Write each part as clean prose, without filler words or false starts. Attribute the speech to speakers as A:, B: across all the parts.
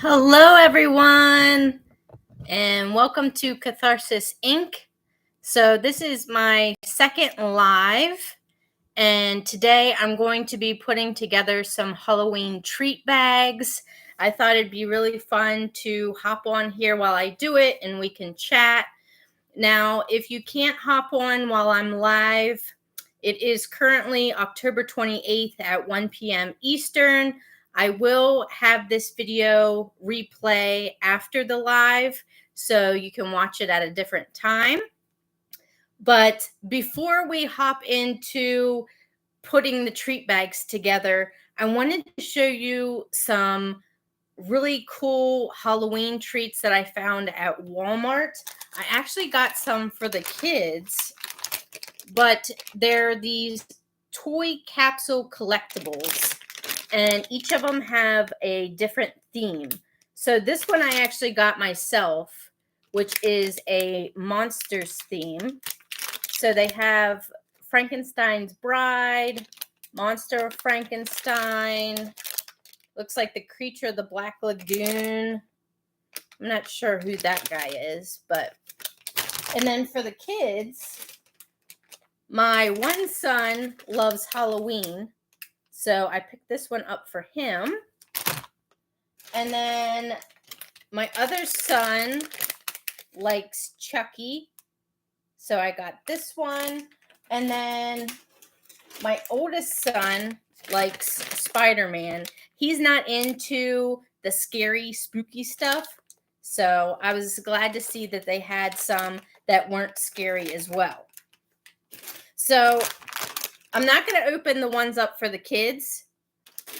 A: Hello, everyone, and welcome to Catharsis Inc. So, this is my second live, and today I'm going to be putting together some Halloween treat bags. I thought it'd be really fun to hop on here while I do it and we can chat. Now, if you can't hop on while I'm live, it is currently October 28th at 1 p.m. Eastern. I will have this video replay after the live, so you can watch it at a different time. But before we hop into putting the treat bags together, I wanted to show you some really cool Halloween treats that I found at Walmart. I actually got some for the kids, but they're these toy capsule collectibles, and each of them have a different theme. So this one I actually got myself, which is a monsters theme. So they have Frankenstein's Bride, Monster of Frankenstein, looks like the Creature of the Black Lagoon. I'm not sure who that guy is, but... And then for the kids, my one son loves Halloween, so I picked this one up for him. And then my other son likes Chucky, so I got this one. And then my oldest son likes Spider-Man. He's not into the scary, spooky stuff, so I was glad to see that they had some that weren't scary as well. So I'm not going to open the ones up for the kids,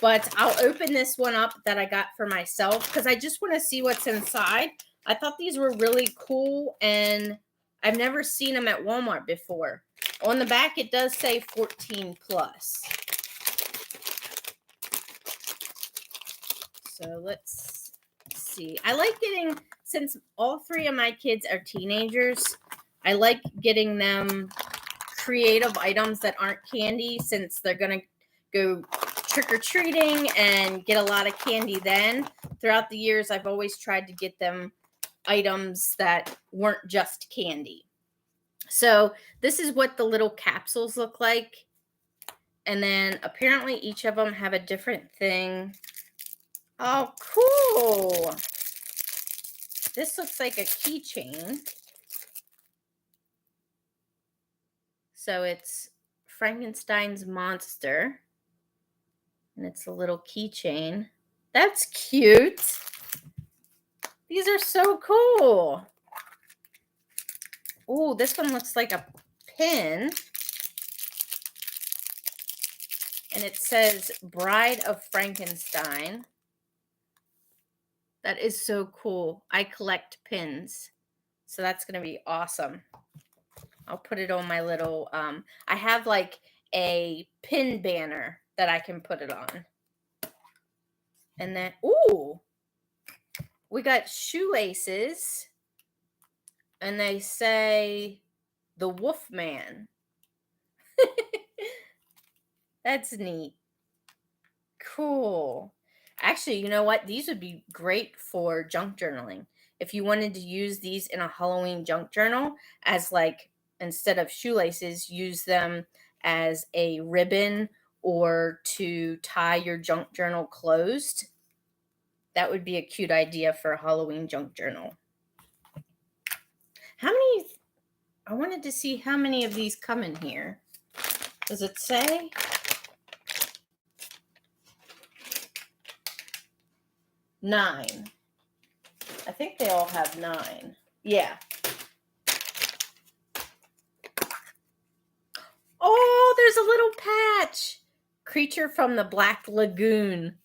A: but I'll open this one up that I got for myself because I just want to see what's inside. I thought these were really cool, and I've never seen them at Walmart before. On the back, it does say 14 plus. So let's see. I like getting, since all three of my kids are teenagers, I like getting them creative items that aren't candy, since they're going to go trick-or-treating and get a lot of candy then. Throughout the years, I've always tried to get them items that weren't just candy. So this is what the little capsules look like. And then apparently each of them have a different thing. Oh, cool. This looks like a keychain. So it's Frankenstein's monster. And it's a little keychain. That's cute. These are so cool. Oh, this one looks like a pin. And it says Bride of Frankenstein. That is so cool. I collect pins, so that's going to be awesome. I'll put it on my little, I have like a pin banner that I can put it on. And then, ooh, we got shoelaces, and they say the Wolfman. That's neat. Cool. Actually, you know what? These would be great for junk journaling. If you wanted to use these in a Halloween junk journal as, like, instead of shoelaces, use them as a ribbon or to tie your junk journal closed. That would be a cute idea for a Halloween junk journal. How many? I wanted to see how many of these come in here. Does it say? Nine. I think they all have 9. Yeah. Oh, there's a little patch. Creature from the Black Lagoon.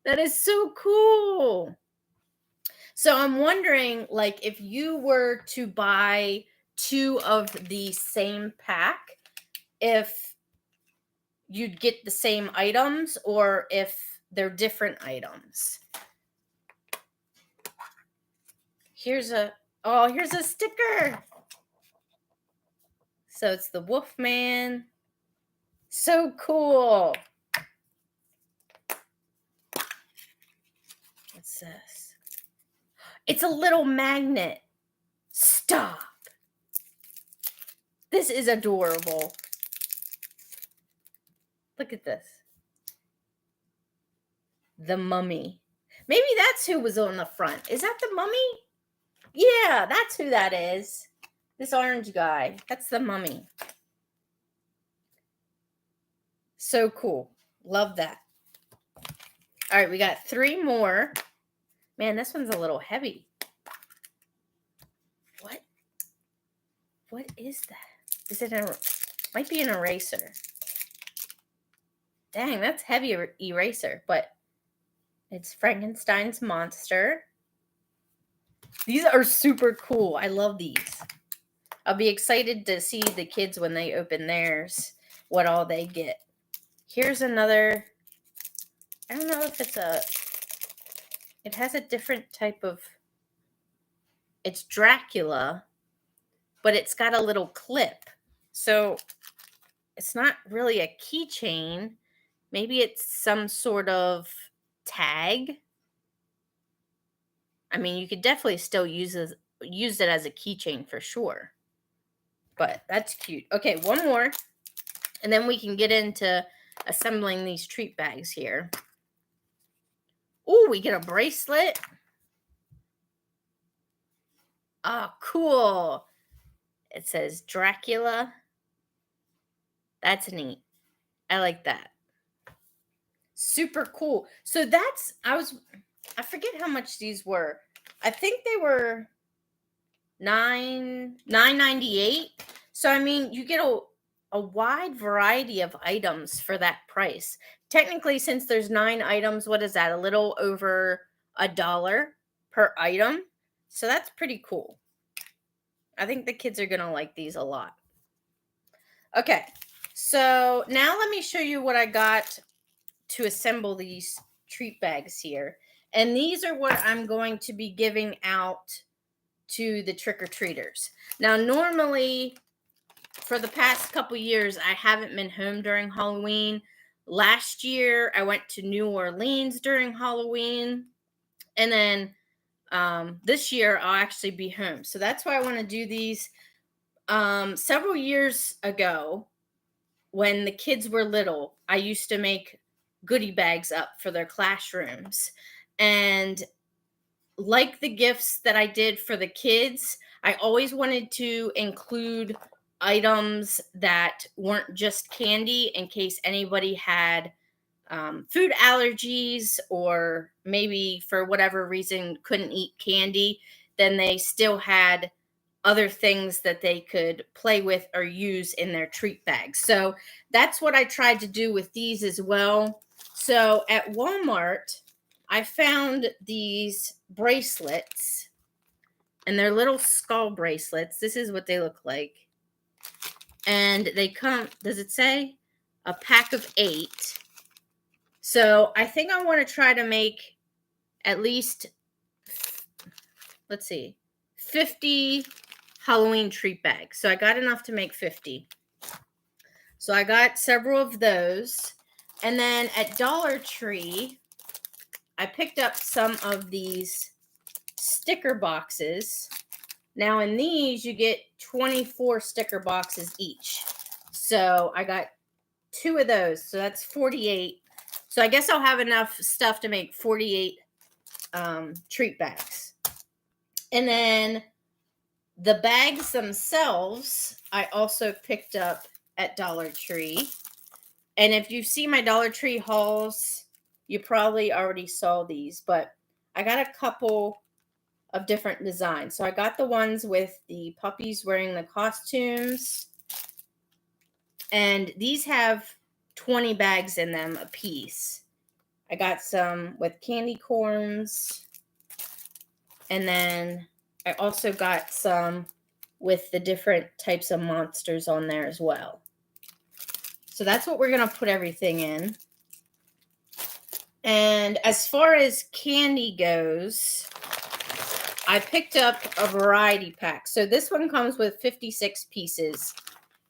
A: That is so cool. So I'm wondering, like, if you were to buy 2 of the same pack, if you'd get the same items or if they're different items. Here's a sticker. So it's the Wolfman. So cool. Let's is this? It's a little magnet. Stop. This is adorable. Look at this. The mummy. Maybe that's who was on the front. Is that the mummy? Yeah, that's who that is. This orange guy. That's the mummy. So cool. Love that. All right, we got 3 more. Man, this one's a little heavy. What? What is that? Is it might be an eraser. Dang, that's heavy eraser, but it's Frankenstein's monster. These are super cool. I love these. I'll be excited to see the kids when they open theirs, what all they get. Here's another, I don't know if it has a different type of, it's Dracula, but it's got a little clip. So it's not really a keychain. Maybe it's some sort of tag. I mean, you could definitely still use it as a keychain for sure. But that's cute. Okay, one more. And then we can get into assembling these treat bags here. Oh, we get a bracelet. Oh, cool. It says Dracula. That's neat. I like that. Super cool. So that's, I forget how much these were. I think they were $9.98. So I mean, you get a wide variety of items for that price. Technically, since there's 9 items, what is that? A little over $1 per item. So that's pretty cool. I think the kids are gonna like these a lot. Okay, so now let me show you what I got to assemble these treat bags here. And these are what I'm going to be giving out to the trick-or-treaters. Now, normally, for the past couple years, I haven't been home during Halloween. Last year, I went to New Orleans during Halloween. And then this year, I'll actually be home. So that's why I want to do these. Several years ago, when the kids were little, I used to make goodie bags up for their classrooms. And like the gifts that I did for the kids, I always wanted to include items that weren't just candy in case anybody had food allergies or maybe for whatever reason couldn't eat candy. Then they still had other things that they could play with or use in their treat bags. So that's what I tried to do with these as well. So at Walmart, I found these bracelets, and they're little skull bracelets. This is what they look like. And they come, does it say? A pack of 8. So I think I want to try to make at least, let's see, 50 Halloween treat bags. So I got enough to make 50. So I got several of those. And then at Dollar Tree, I picked up some of these sticker boxes. Now in these, you get 24 sticker boxes each. So I got 2 of those. So that's 48. So I guess I'll have enough stuff to make 48 treat bags. And then the bags themselves, I also picked up at Dollar Tree. And if you see my Dollar Tree hauls, you probably already saw these, but I got a couple of different designs. So I got the ones with the puppies wearing the costumes. And these have 20 bags in them a piece. I got some with candy corns. And then I also got some with the different types of monsters on there as well. So that's what we're going to put everything in. And as far as candy goes, I picked up a variety pack. So this one comes with 56 pieces.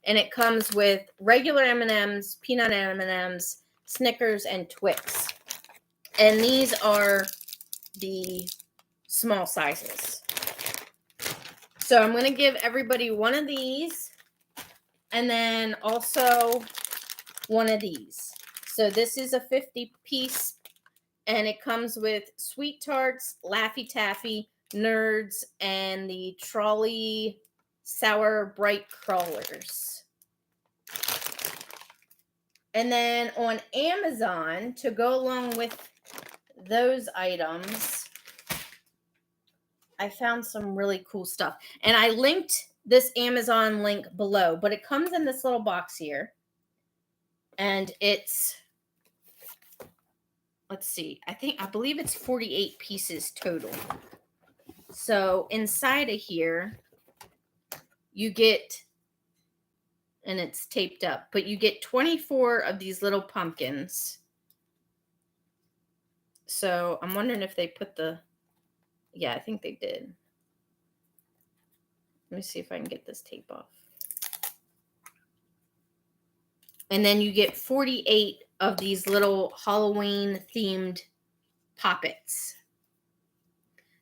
A: And it comes with regular M&Ms, peanut M&Ms, Snickers, and Twix. And these are the small sizes. So I'm going to give everybody one of these and then also one of these. So this is a 50-piece and it comes with Sweet Tarts, Laffy Taffy, Nerds, and the Trolley Sour Bright Crawlers. And then on Amazon, to go along with those items, I found some really cool stuff. And I linked this Amazon link below, but it comes in this little box here. And it's, let's see, I believe it's 48 pieces total. So inside of here, you get, and it's taped up, but you get 24 of these little pumpkins. So I'm wondering if they put the, yeah, I think they did. Let me see if I can get this tape off. And then you get 48 of these little Halloween themed poppets.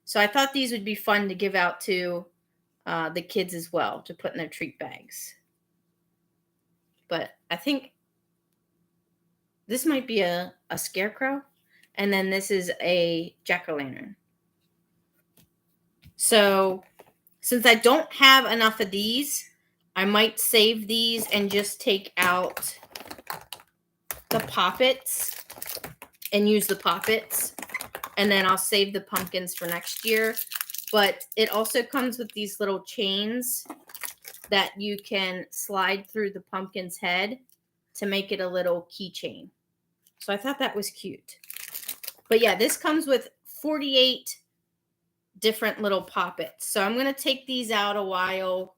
A: So I thought these would be fun to give out to the kids as well, to put in their treat bags. But I think this might be a scarecrow. And then this is a jack-o'-lantern. So since I don't have enough of these, I might save these and just take out the poppets and use the poppets. And then I'll save the pumpkins for next year. But it also comes with these little chains that you can slide through the pumpkin's head to make it a little keychain. So I thought that was cute. But yeah, this comes with 48 different little poppets. So I'm going to take these out a while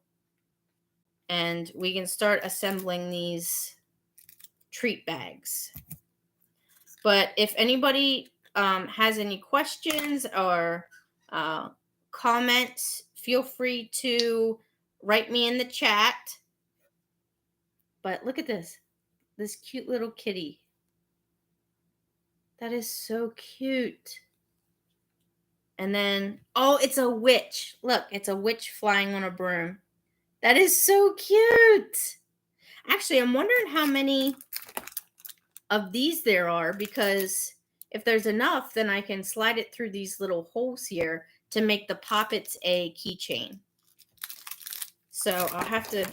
A: and we can start assembling these treat bags. But if anybody has any questions or comments, feel free to write me in the chat. But look at this cute little kitty. That is so cute. And then, oh, it's a witch. Look, it's a witch flying on a broom. That is so cute. Actually, I'm wondering how many of these there are, because if there's enough, then I can slide it through these little holes here to make the poppets a keychain. So I'll have to,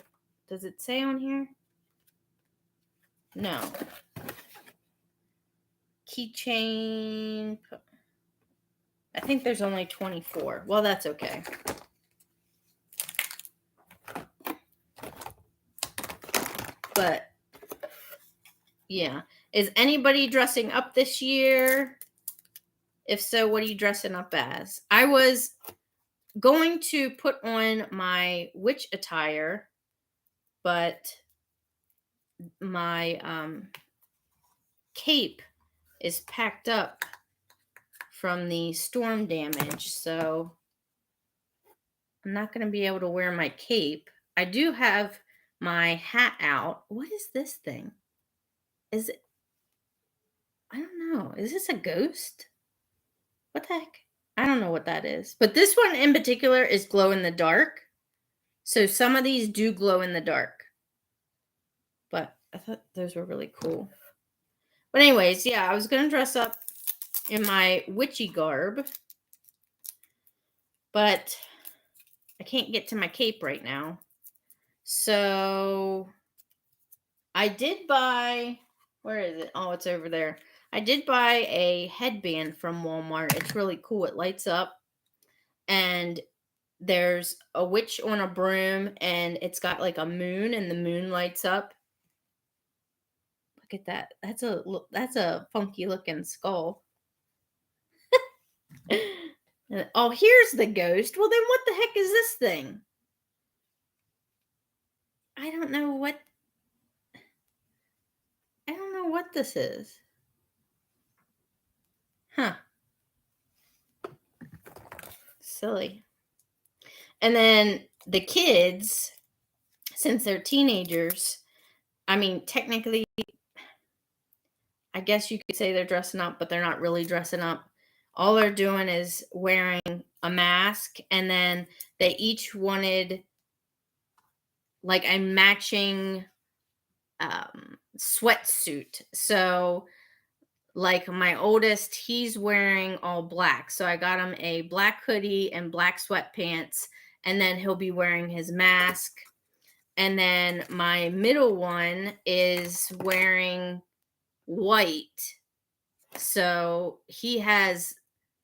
A: does it say on here? No. Keychain. I think there's only 24. Well, that's okay. But yeah. Is anybody dressing up this year? If so, what are you dressing up as? I was going to put on my witch attire, but my cape is packed up from the storm damage, so I'm not going to be able to wear my cape. I do have my hat out. What is this thing? Is it? I don't know. Is this a ghost? What the heck? I don't know what that is. But this one in particular is glow in the dark. So some of these do glow in the dark. But I thought those were really cool. But anyways, yeah, I was going to dress up in my witchy garb. But I can't get to my cape right now. So I did buy, where is it? Oh, it's over there. I did buy a headband from Walmart. It's really cool. It lights up. And there's a witch on a broom. And it's got like a moon. And the moon lights up. Look at that. That's a funky looking skull. Oh, here's the ghost. Well, then what the heck is this thing? I don't know what this is. Huh. Silly. And then the kids, since they're teenagers, I mean, technically, I guess you could say they're dressing up, but they're not really dressing up. all they're doing is wearing a mask, and then they each wanted like a matching sweatsuit. So like my oldest, he's wearing all black. So I got him a black hoodie and black sweatpants, and then he'll be wearing his mask. And then my middle one is wearing white. So he has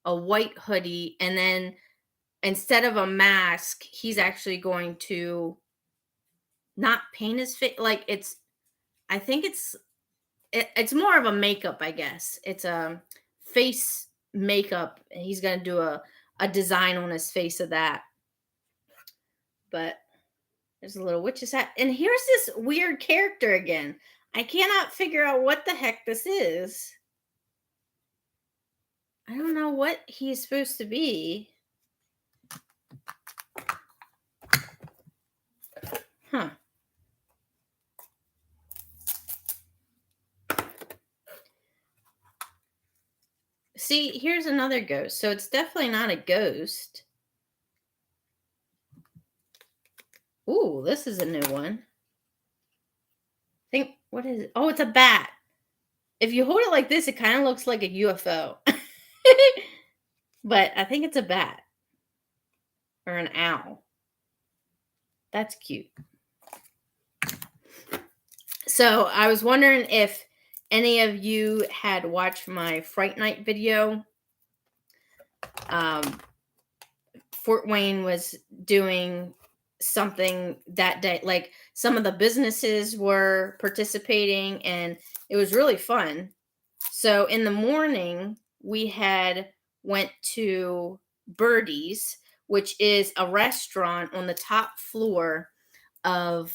A: a white hoodie, and then instead of a mask, he's actually going to not paint his face. Like I think it's more of a makeup, I guess. It's a face makeup. He's gonna do a design on his face of that. But there's a little witch's hat. And here's this weird character again. I cannot figure out what the heck this is. I don't know what he's supposed to be. Huh. See, here's another ghost. So it's definitely not a ghost. Ooh, this is a new one. What is it? Oh, it's a bat. If you hold it like this, it kind of looks like a UFO. But I think it's a bat or an owl. That's cute. So I was wondering if any of you had watched my Fright Night video. Fort Wayne was doing something that day. Like some of the businesses were participating, and it was really fun. So in the morning, we had went to Birdie's, which is a restaurant on the top floor of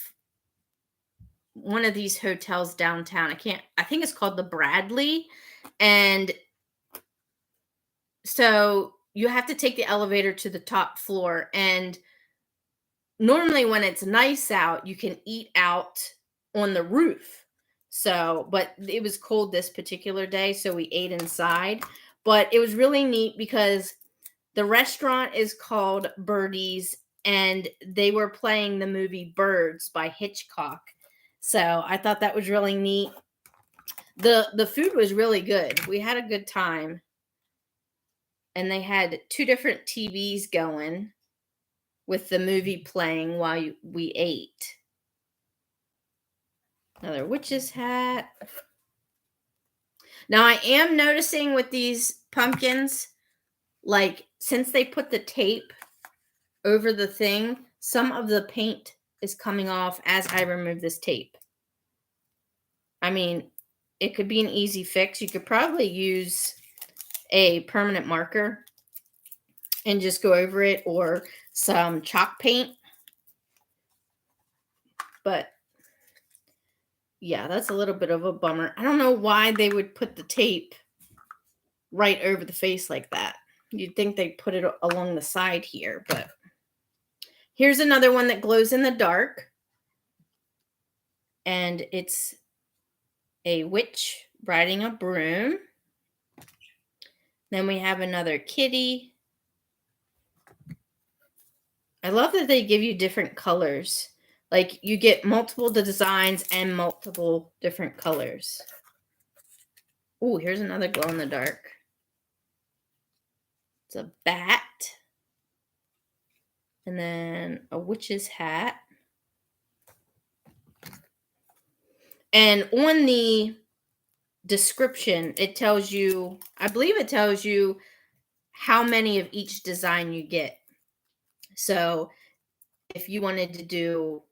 A: one of these hotels downtown. I think it's called the Bradley. And so you have to take the elevator to the top floor. And normally when it's nice out, you can eat out on the roof. So, but it was cold this particular day, so we ate inside. But it was really neat because the restaurant is called Birdie's, and they were playing the movie Birds by Hitchcock. So I thought that was really neat. The food was really good. We had a good time. And they had 2 different TVs going with the movie playing while we ate. Another witch's hat. Now I am noticing with these pumpkins, like since they put the tape over the thing, some of the paint is coming off as I remove this tape. I mean, it could be an easy fix. You could probably use a permanent marker and just go over it, or some chalk paint. But yeah, that's a little bit of a bummer. I don't know why they would put the tape right over the face like that. You'd think they'd put it along the side here, but here's another one that glows in the dark. And it's a witch riding a broom. Then we have another kitty. I love that they give you different colors. Like you get multiple designs and multiple different colors. Oh, here's another glow in the dark. It's a bat. And then a witch's hat. And on the description, it tells you, I believe it tells you how many of each design you get. So if you wanted to do,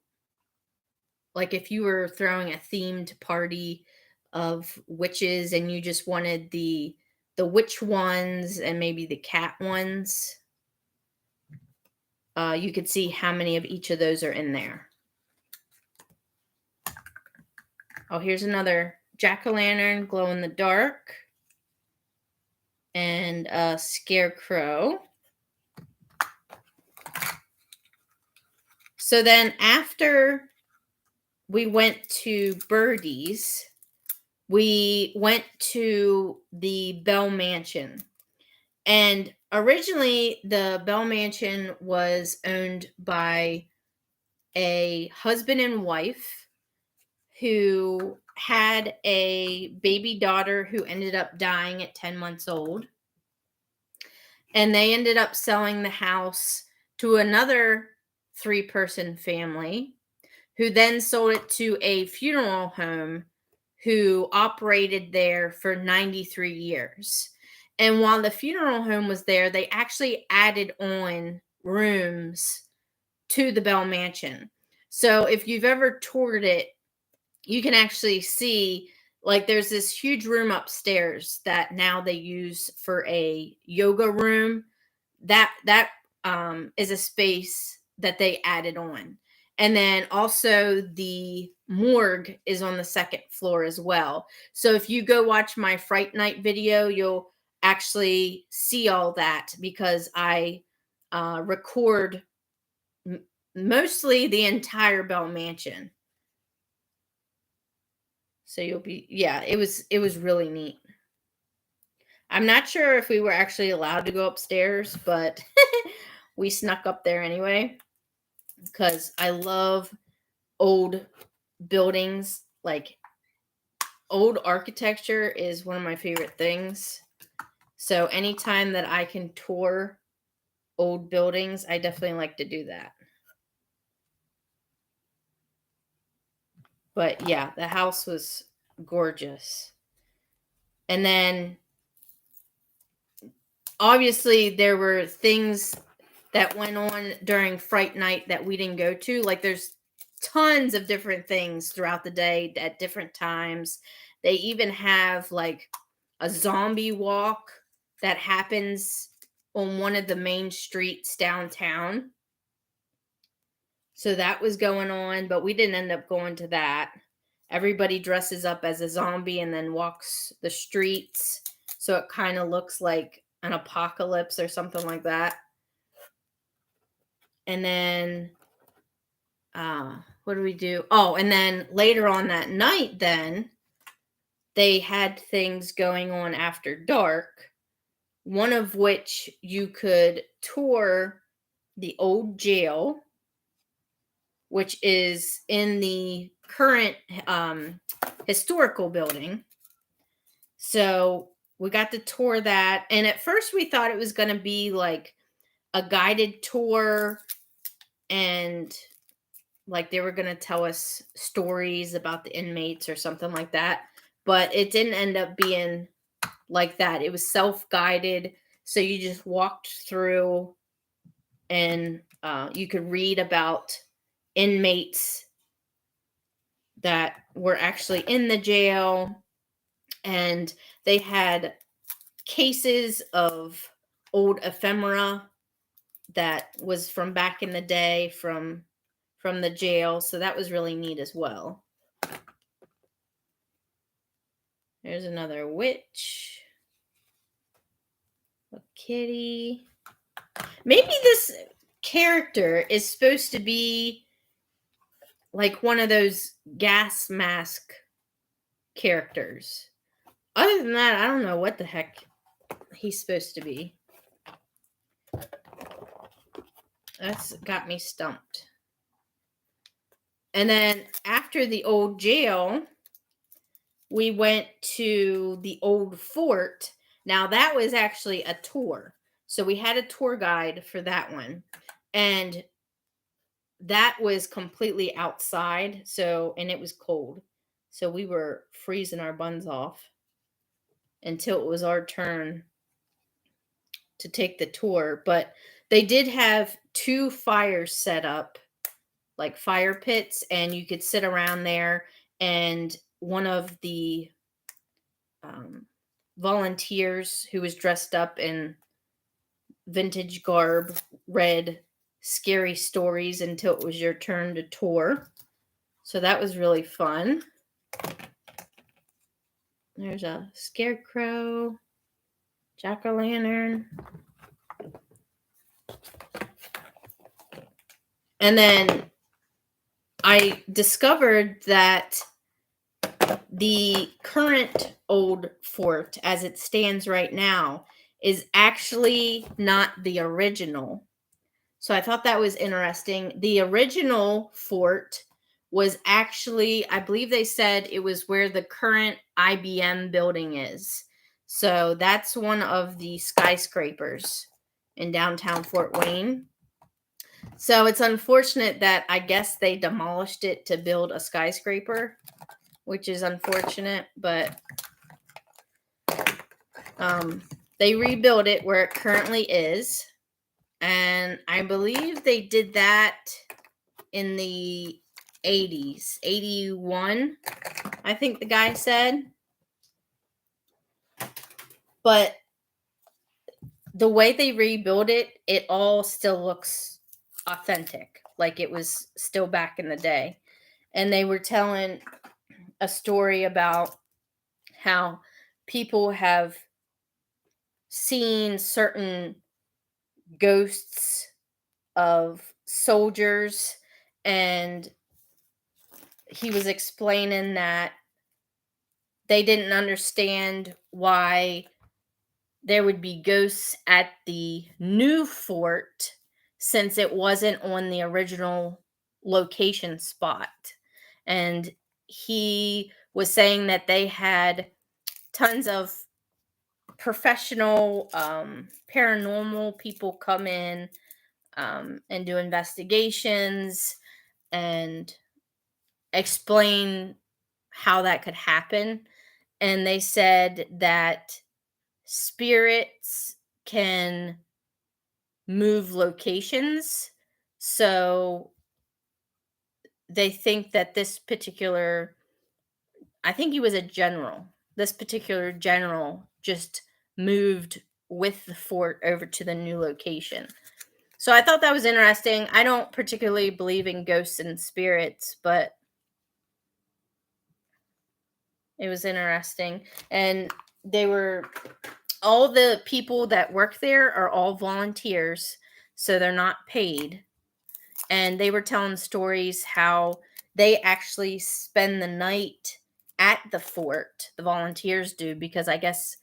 A: like if you were throwing a themed party of witches and you just wanted the witch ones and maybe the cat ones, you could see how many of each of those are in there. Oh, here's another jack-o'-lantern, glow in the dark, and a scarecrow. So then after we went to Birdie's, we went to the Bell Mansion. And originally, the Bell Mansion was owned by a husband and wife who had a baby daughter who ended up dying at 10 months old. And they ended up selling the house to another 3-person family who then sold it to a funeral home who operated there for 93 years. And while the funeral home was there, they actually added on rooms to the Bell Mansion. So if you've ever toured it, you can actually see, like, there's this huge room upstairs that now they use for a yoga room. That is a space that they added on. And then also the morgue is on the second floor as well. So if you go watch my Fright Night video, you'll actually see all that, because I record mostly the entire Bell Mansion. So it was really neat. I'm not sure if we were actually allowed to go upstairs, but we snuck up there anyway, because I love old buildings. Like, old architecture is one of my favorite things. So anytime that I can tour old buildings, I definitely like to do that. But yeah, the house was gorgeous. And then obviously there were things that went on during Fright Night that we didn't go to. Like, there's tons of different things throughout the day at different times. They even have like a zombie walk that happens on one of the main streets downtown. So that was going on, but we didn't end up going to that. Everybody dresses up as a zombie and then walks the streets. So it kind of looks like an apocalypse or something like that. And then, what do we do? Oh, and then later on that night, then they had things going on after dark, one of which you could tour the old jail, which is in the current historical building. So we got to tour that. And at first we thought it was going to be like a guided tour, and like they were going to tell us stories about the inmates or something like that. But it didn't end up being like that. It was self-guided. So you just walked through, and you could read about inmates that were actually in the jail. And they had cases of old ephemera that was from back in the day from the jail. So that was really neat as well. There's another witch. A kitty. Maybe this character is supposed to be like one of those gas mask characters. Other than that, I don't know what the heck he's supposed to be. That's got me stumped. And then after the old jail, we went to the old fort. Now that was actually a tour. So we had a tour guide for that one. And that was completely outside. And it was cold. So we were freezing our buns off until it was our turn to take the tour. But they did have 2 fires set up, like fire pits, and you could sit around there. And one of the volunteers, who was dressed up in vintage garb, read scary stories until it was your turn to tour. So that was really fun. There's a scarecrow, jack-o'-lantern. And then I discovered that the current old fort, as it stands right now, is actually not the original. So I thought that was interesting. The original fort was actually, I believe they said it was where the current IBM building is. So that's one of the skyscrapers in downtown Fort Wayne. So it's unfortunate that I guess they demolished it to build a skyscraper, which is unfortunate, but they rebuilt it where it currently is. And I believe they did that in the 80s, 81, I think the guy said. But the way they rebuilt it, it all still looks authentic, like it was still back in the day. And they were telling a story about how people have seen certain ghosts of soldiers, and he was explaining that they didn't understand why there would be ghosts at the new fort since it wasn't on the original location spot. And he was saying that they had tons of professional paranormal people come in and do investigations and explain how that could happen. And they said that spirits can move locations. So they think that this particular, I think he was a general, this particular general just moved with the fort over to the new location. So I thought that was interesting. I don't particularly believe in ghosts and spirits, but it was interesting. And they were, all the people that work there are all volunteers, so they're not paid. And they were telling stories how they actually spend the night at the fort. The volunteers do, because I guess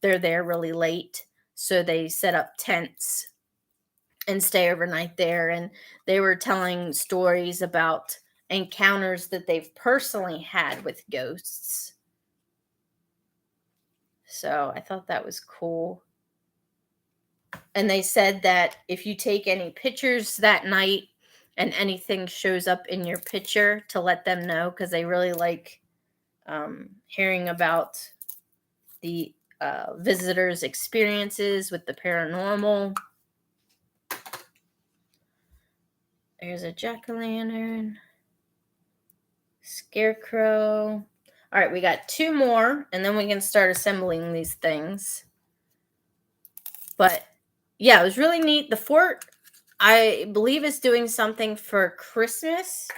A: they're there really late. So they set up tents and stay overnight there. And they were telling stories about encounters that they've personally had with ghosts. So I thought that was cool. And they said that if you take any pictures that night and anything shows up in your picture, to let them know, because they really like hearing about the visitors' experiences with the paranormal. There's a jack-o'-lantern, scarecrow. All right, we got two more, and then we can start assembling these things. But yeah, it was really neat. The fort, I believe, is doing something for Christmas,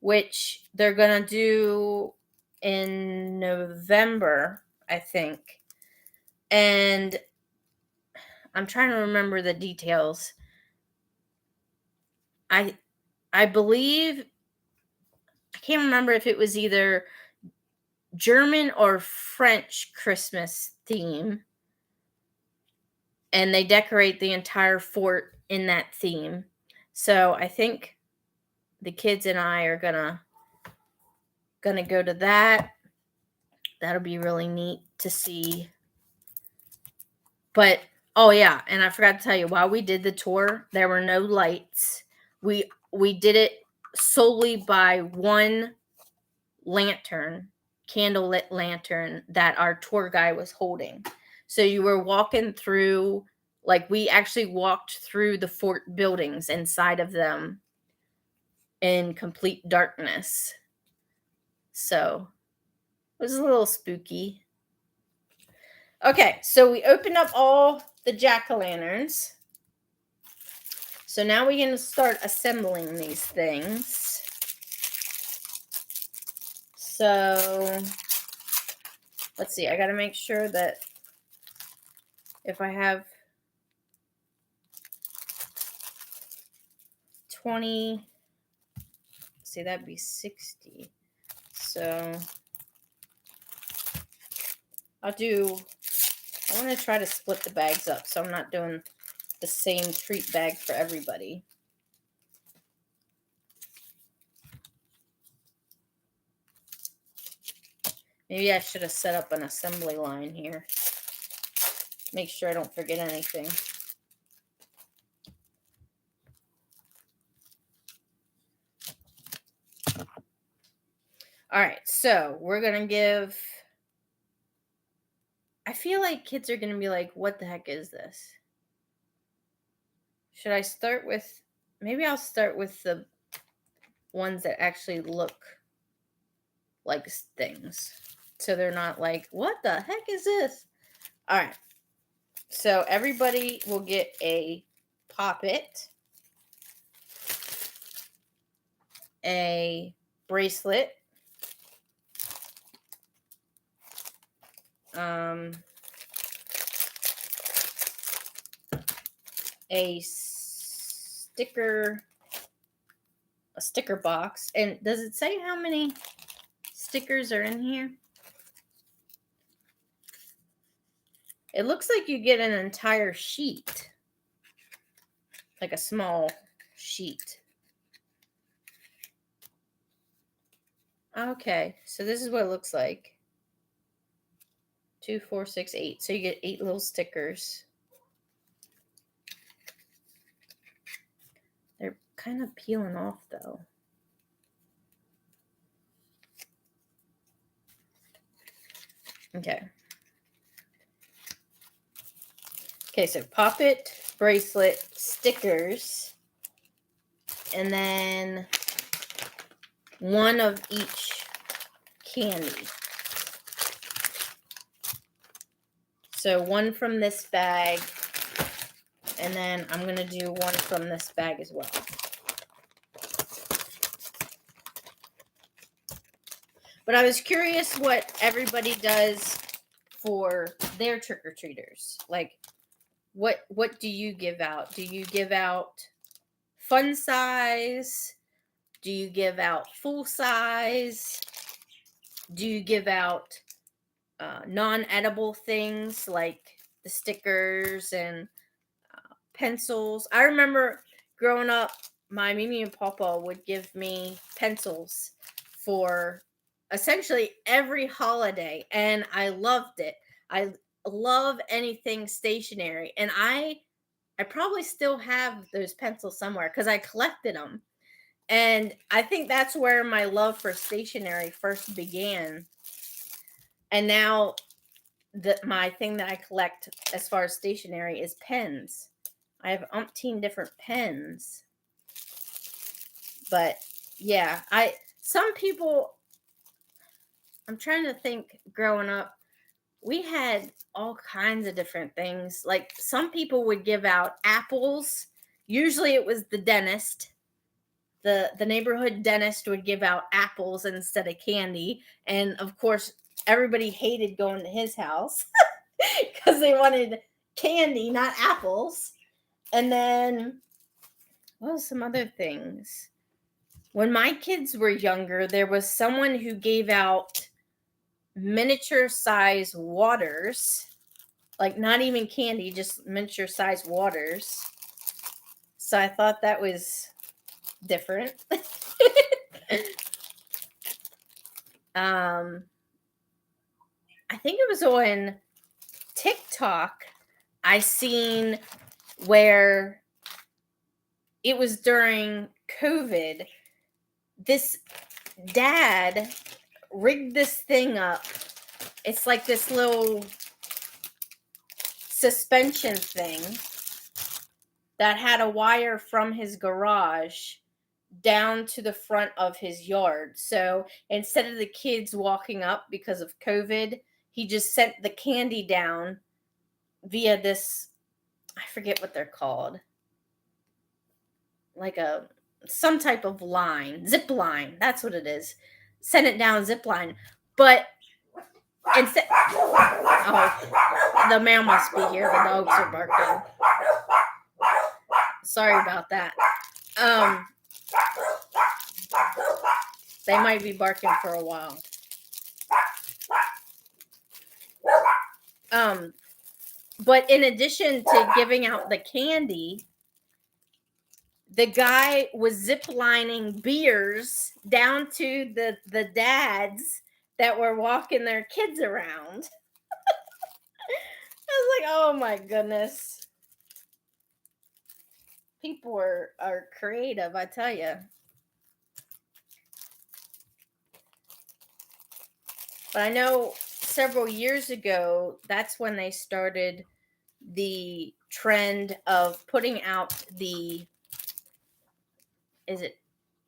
A: which they're going to do in November, I think. And I'm trying to remember the details. I believe, I can't remember if it was either German or French Christmas theme. And they decorate the entire fort in that theme. So I think the kids and I are gonna go to that. That'll be really neat to see. But oh yeah, and I forgot to tell you, while we did the tour, there were no lights. We did it solely by one lantern, candlelit lantern that our tour guide was holding. So you were walking through, like we actually walked through the fort buildings inside of them in complete darkness. So it was a little spooky. Okay, so we opened up all the jack-o'-lanterns. So now we're going to start assembling these things. So let's see, I got to make sure that if I have 20, see, that'd be 60. So I'll do I want to try to split the bags up so I'm not doing the same treat bag for everybody. Maybe I should have set up an assembly line here. Make sure I don't forget anything. All right, so we're going to I feel like kids are going to be like, what the heck is this? Should I start with, maybe I'll start with the ones that actually look like things. So they're not like, what the heck is this? All right. So everybody will get a poppet, a bracelet, a sticker box. And does it say how many stickers are in here? It looks like you get an entire sheet, like a small sheet. Okay, so this is what it looks like. 2, 4, 6, 8. So you get 8 little stickers. They're kind of peeling off though. Okay. Okay, so poppet, bracelet, stickers, and then one of each candy. So one from this bag, and then I'm going to do one from this bag as well. But I was curious what everybody does for their trick-or-treaters. Like, what do you give out? Do you give out fun size? Do you give out full size? Do you give out non-edible things like the stickers and pencils? I remember growing up, my Mimi and Papa would give me pencils for essentially every holiday, and I loved it. I love anything stationery, and I probably still have those pencils somewhere because I collected them. And I think that's where my love for stationery first began. And now my thing that I collect as far as stationery is pens. I have umpteen different pens. But yeah, some people, I'm trying to think, growing up, we had all kinds of different things. Like some people would give out apples. Usually it was the dentist. The neighborhood dentist would give out apples instead of candy. And of course, everybody hated going to his house because they wanted candy, not apples. And then, what was some other things? When my kids were younger, there was someone who gave out miniature size waters, like not even candy, just miniature size waters. So I thought that was different. I think it was on TikTok I seen where it was during COVID. This dad rigged this thing up. It's like this little suspension thing that had a wire from his garage down to the front of his yard. So instead of the kids walking up because of COVID, he just sent the candy down via this, I forget what they're called, like some type of line, zip line. That's what it is. Send it down zip line. But instead, oh, the mail must be here. The dogs are barking. Sorry about that. They might be barking for a while. But in addition to giving out the candy, the guy was ziplining beers down to the dads that were walking their kids around. I was like, oh my goodness. People are creative, I tell you. But I know several years ago, that's when they started the trend of putting out the, is it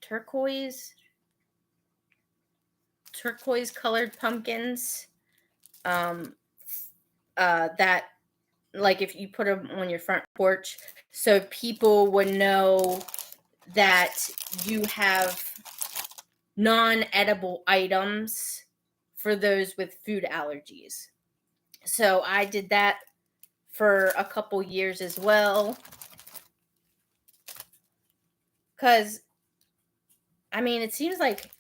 A: turquoise colored pumpkins, that, like, if you put them on your front porch, so people would know that you have non-edible items for those with food allergies. So I did that for a couple years as well, because I mean, it seems like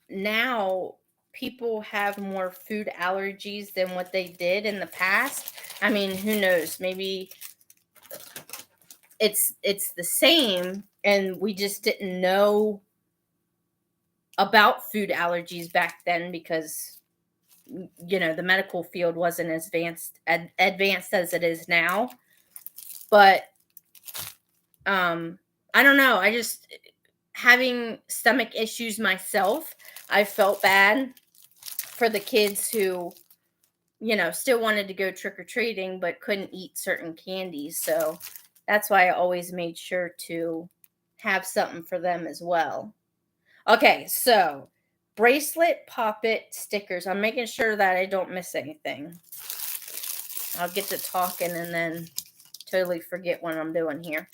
A: now people have more food allergies than what they did in the past. I mean, who knows? Maybe it's the same and we just didn't know about food allergies back then because the medical field wasn't as advanced as it is now. But I don't know. I just, having stomach issues myself, I felt bad for the kids who, still wanted to go trick-or-treating but couldn't eat certain candies. So that's why I always made sure to have something for them as well. Okay, so bracelet, poppet, stickers. I'm making sure that I don't miss anything. I'll get to talking and then totally forget what I'm doing here.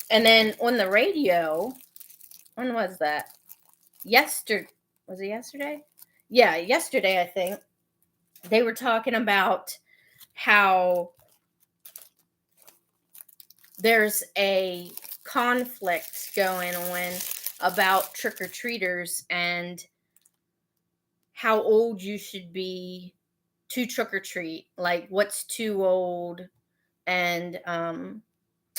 A: And then on the radio, when was that? Was it yesterday? Yeah, yesterday, I think. They were talking about how there's a conflict going on about trick-or-treaters and how old you should be to trick-or-treat. Like, what's too old, and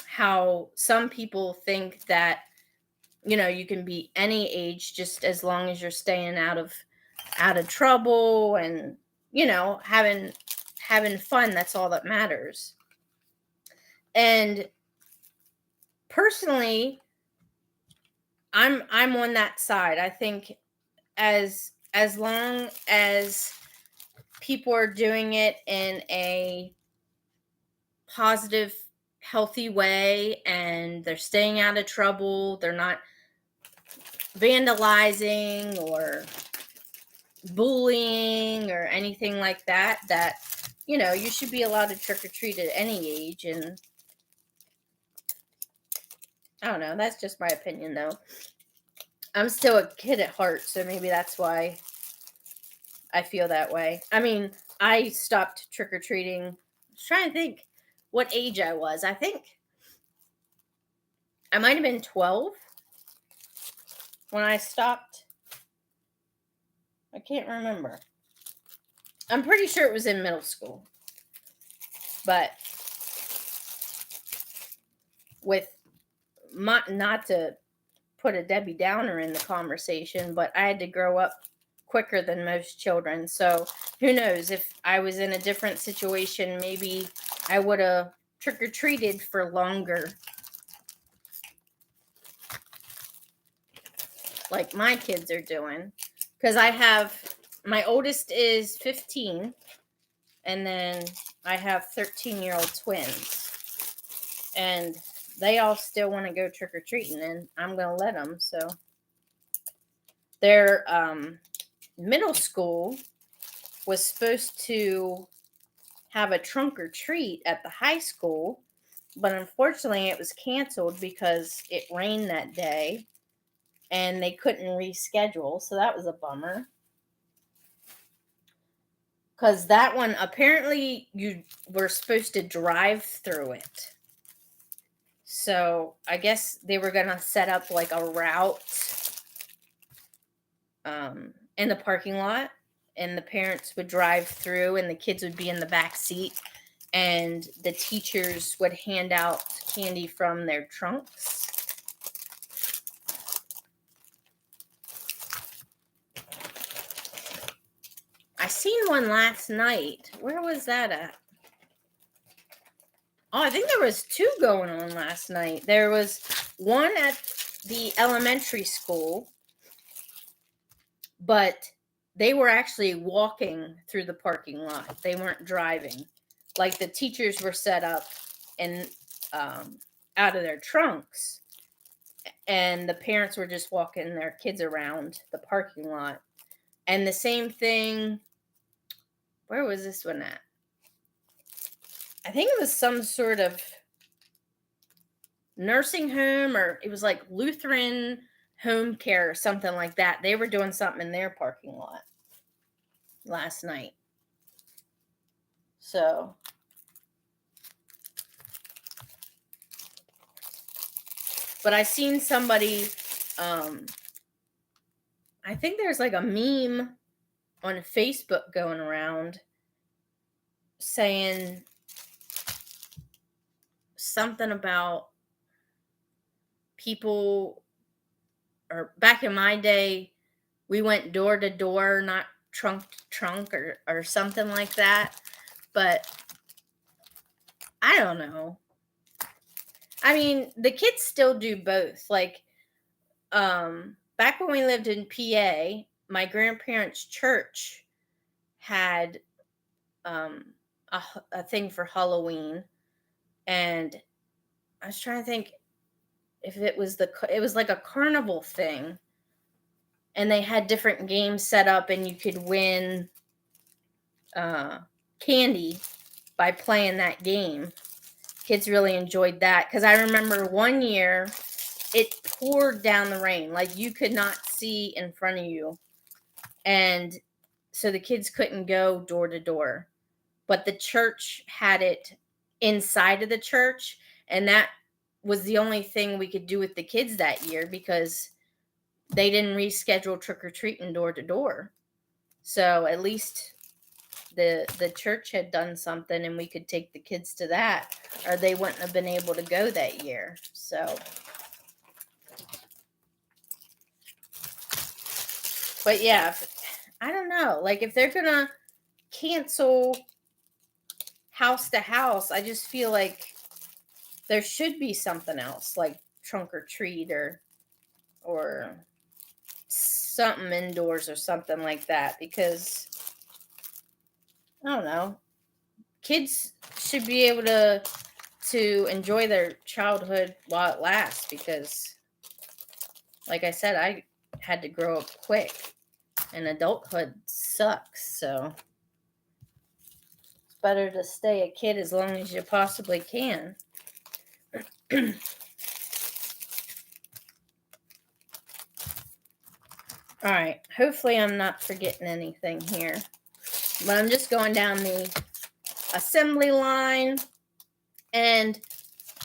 A: how some people think that you can be any age just as long as you're staying out of trouble and having fun. That's all that matters. And personally, I'm on that side. I think as long as people are doing it in a positive, healthy way and they're staying out of trouble, they're not vandalizing or bullying or anything like that, you should be allowed to trick-or-treat at any age. And I don't know, that's just my opinion though. I'm still a kid at heart, so maybe that's why I feel that way. I mean, I stopped trick-or-treating. I was trying to think what age I was. I think I might have been 12 when I stopped. I can't remember. I'm pretty sure it was in middle school. But with not to put a Debbie Downer in the conversation, but I had to grow up quicker than most children. So who knows, if I was in a different situation, maybe I would have trick-or-treated for longer, like my kids are doing. Because my oldest is 15, and then I have 13-year-old twins. And they all still want to go trick-or-treating, and I'm going to let them. So their middle school was supposed to have a trunk or treat at the high school, but unfortunately it was canceled because it rained that day and they couldn't reschedule. So that was a bummer. Because that one, apparently you were supposed to drive through it. So I guess they were going to set up like a route in the parking lot, and the parents would drive through, and the kids would be in the back seat, and the teachers would hand out candy from their trunks. I seen one last night. Where was that at? Oh, I think there was two going on last night. There was one at the elementary school, but they were actually walking through the parking lot. They weren't driving. Like, the teachers were set up and out of their trunks, and the parents were just walking their kids around the parking lot. And the same thing, where was this one at? I think it was some sort of nursing home, or it was like Lutheran home care or something like that. They were doing something in their parking lot last night. So, but I seen somebody, I think there's like a meme on Facebook going around saying something about people, or back in my day, we went door to door, not trunk to trunk, or something like that. But I don't know. I mean, the kids still do both. Like, back when we lived in PA, my grandparents' church had a thing for Halloween, and I was trying to think if it was like a carnival thing, and they had different games set up, and you could win candy by playing that game. Kids really enjoyed that, because I remember one year it poured down the rain, like you could not see in front of you, and so the kids couldn't go door to door, but the church had it inside of the church, and that was the only thing we could do with the kids that year, because they didn't reschedule trick-or-treating door to door. So at least the church had done something, and we could take the kids to that, or they wouldn't have been able to go that year. So, but yeah, I don't know, like, if they're gonna cancel house to house, I just feel like there should be something else, like trunk or treat, or something indoors or something like that, because I don't know, kids should be able to enjoy their childhood while it lasts, because like I said, I had to grow up quick, and adulthood sucks. So it's better to stay a kid as long as you possibly can. All right, hopefully I'm not forgetting anything here, but I'm just going down the assembly line. And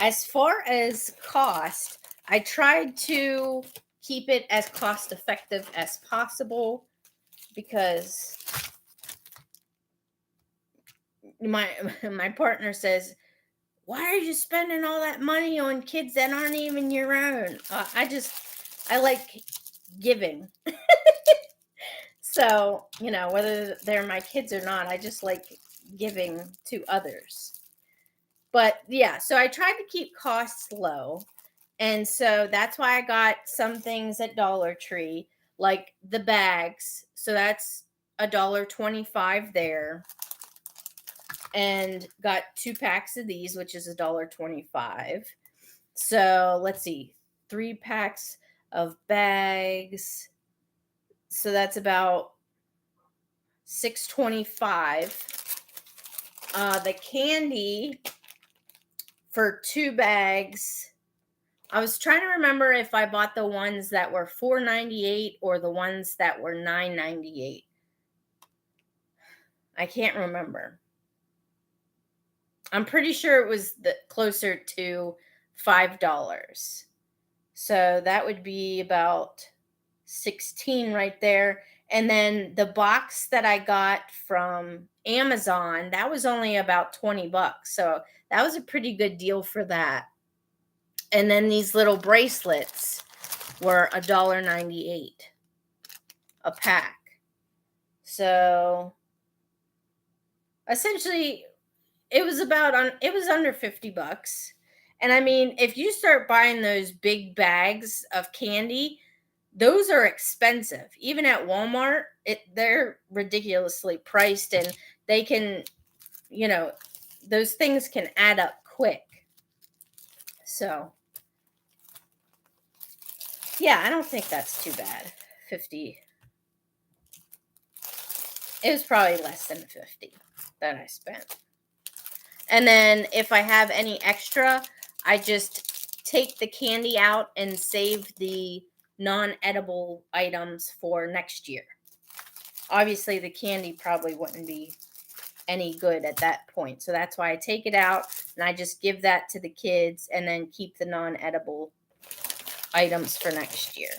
A: as far as cost, I tried to keep it as cost effective as possible, because my partner says, "Why are you spending all that money on kids that aren't even your own?" I like giving. So, whether they're my kids or not, I just like giving to others. But yeah, so I tried to keep costs low. And so that's why I got some things at Dollar Tree, like the bags. So that's $1.25 there. And got 2 packs of these, which is $1.25. So let's see, 3 packs of bags. So that's about $6.25. The candy for 2 bags, I was trying to remember if I bought the ones that were $4.98 or the ones that were $9.98. I can't remember. I'm pretty sure it was closer to $5. So that would be about 16 right there. And then the box that I got from Amazon, that was only about 20 bucks. So that was a pretty good deal for that. And then these little bracelets were $1.98 a pack. So essentially it was under 50 bucks. And I mean, if you start buying those big bags of candy, those are expensive. Even at Walmart, they're ridiculously priced, and they can, those things can add up quick. So, yeah, I don't think that's too bad. 50. It was probably less than 50 that I spent. And then if I have any extra, I just take the candy out and save the non-edible items for next year. Obviously, the candy probably wouldn't be any good at that point. So that's why I take it out and I just give that to the kids and then keep the non-edible items for next year.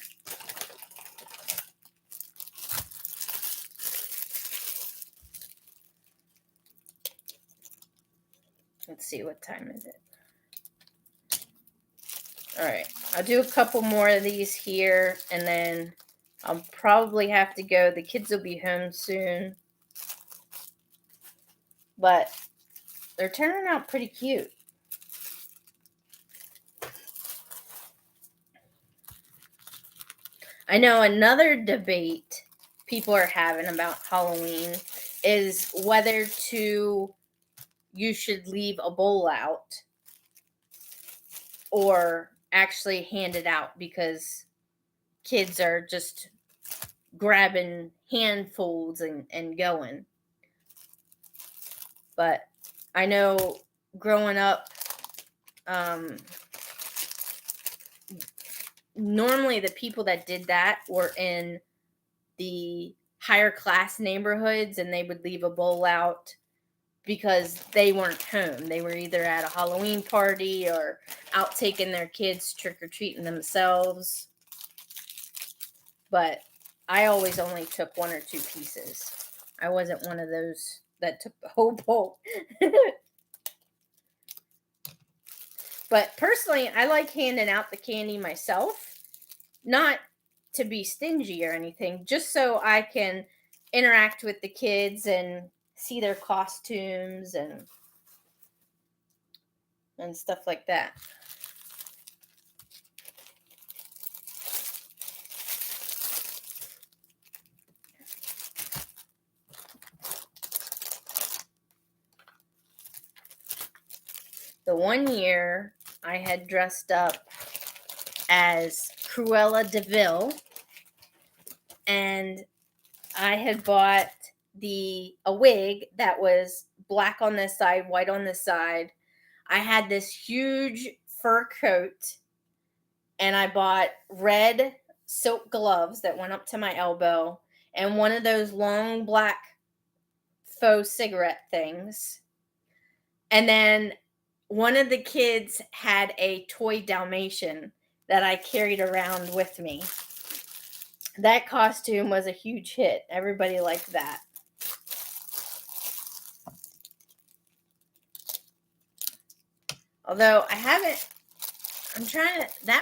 A: Let's see, what time is it? All right, I'll do a couple more of these here, and then I'll probably have to go. The kids will be home soon, but they're turning out pretty cute. I know another debate people are having about Halloween is whether you should leave a bowl out or actually hand it out, because kids are just grabbing handfuls and going. But I know growing up, normally the people that did that were in the higher class neighborhoods, and they would leave a bowl out because they weren't home. They were either at a Halloween party or out taking their kids trick-or-treating themselves. But I always only took 1 or 2 pieces. I wasn't one of those that took the whole bowl. But personally, I like handing out the candy myself, not to be stingy or anything, just so I can interact with the kids and see their costumes and stuff like that. The one year I had dressed up as Cruella de Vil, and I had bought a wig that was black on this side, white on this side. I had this huge fur coat, and I bought red silk gloves that went up to my elbow, and one of those long black faux cigarette things. And then one of the kids had a toy Dalmatian that I carried around with me. That costume was a huge hit. Everybody liked that. Although that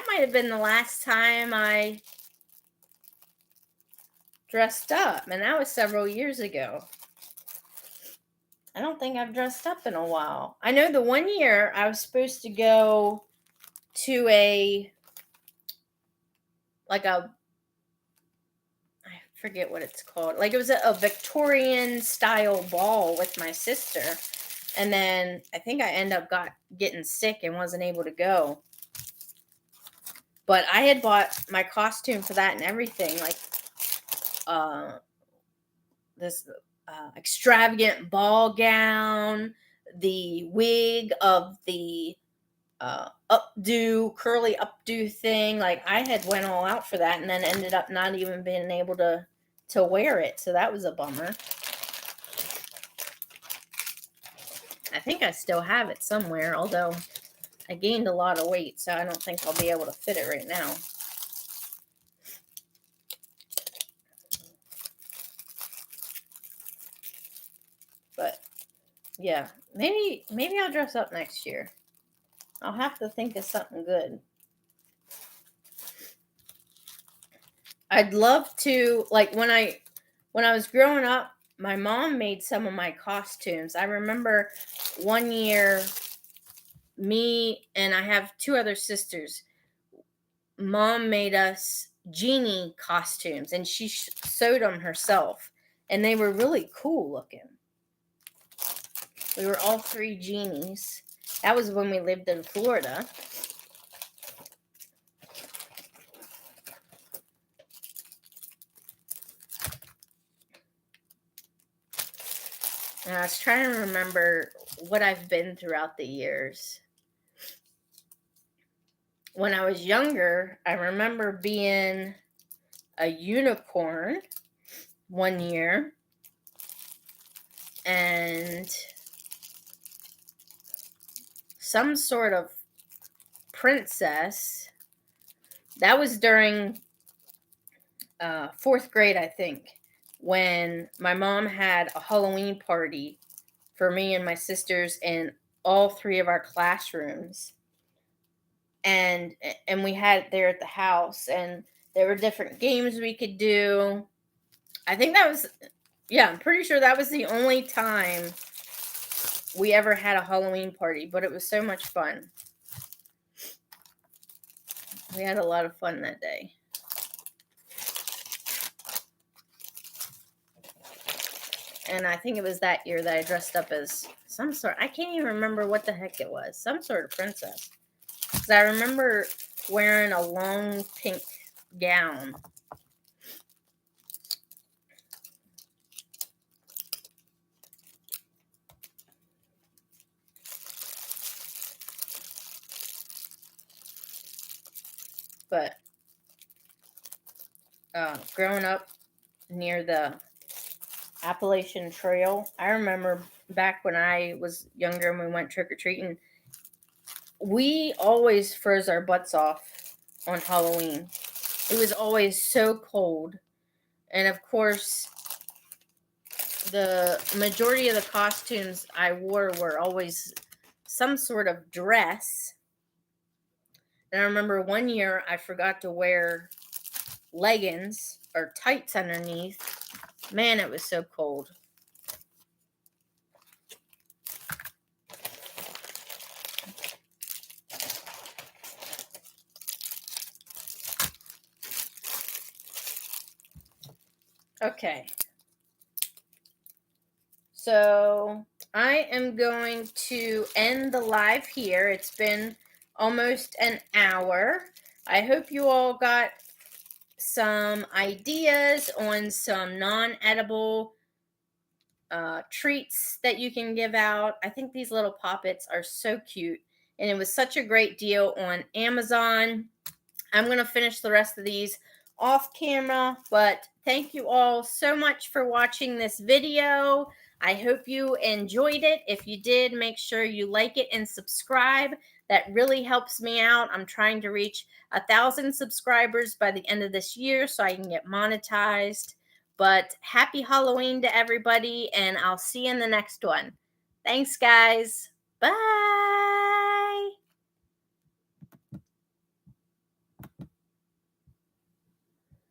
A: might have been the last time I dressed up, and that was several years ago. I don't think I've dressed up in a while. I know the one year I was supposed to go to I forget what it's called. Like, it was a Victorian style ball with my sister. And then I think I ended up getting sick and wasn't able to go. But I had bought my costume for that and everything. Like, this extravagant ball gown, the wig of the curly updo thing. Like, I had went all out for that, and then ended up not even being able to wear it. So that was a bummer. I think I still have it somewhere, although I gained a lot of weight, so I don't think I'll be able to fit it right now. Yeah, maybe I'll dress up next year. I'll have to think of something good. I'd love to, like, when I was growing up, my mom made some of my costumes. I remember one year, me and I have two other sisters. Mom made us genie costumes, and she sewed them herself, and they were really cool looking. We were all three genies. That was when we lived in Florida. And I was trying to remember what I've been throughout the years. When I was younger, I remember being a unicorn one year and some sort of princess. That was during fourth grade, I think, when my mom had a Halloween party for me and my sisters in all three of our classrooms. And we had it there at the house, and there were different games we could do. I think that was, yeah, I'm pretty sure that was the only time we ever had a Halloween party, but it was so much fun. We had a lot of fun that day. And I think it was that year that I dressed up as some sort, I can't even remember what the heck it was, some sort of princess. Because I remember wearing a long pink gown. But growing up near the Appalachian Trail, I remember back when I was younger and we went trick-or-treating, we always froze our butts off on Halloween. It was always so cold. And of course, the majority of the costumes I wore were always some sort of dress. And I remember one year I forgot to wear leggings or tights underneath. Man, it was so cold. Okay. So I am going to end the live here. It's been almost an hour. I hope you all got some ideas on some non-edible treats that you can give out. I think these little poppets are so cute, and it was such a great deal on Amazon. I'm going to finish the rest of these off camera, but thank you all so much for watching this video. I hope you enjoyed it. If you did, make sure you like it and subscribe. That really helps me out. I'm trying to reach 1,000 subscribers by the end of this year so I can get monetized. But happy Halloween to everybody, and I'll see you in the next one. Thanks, guys. Bye.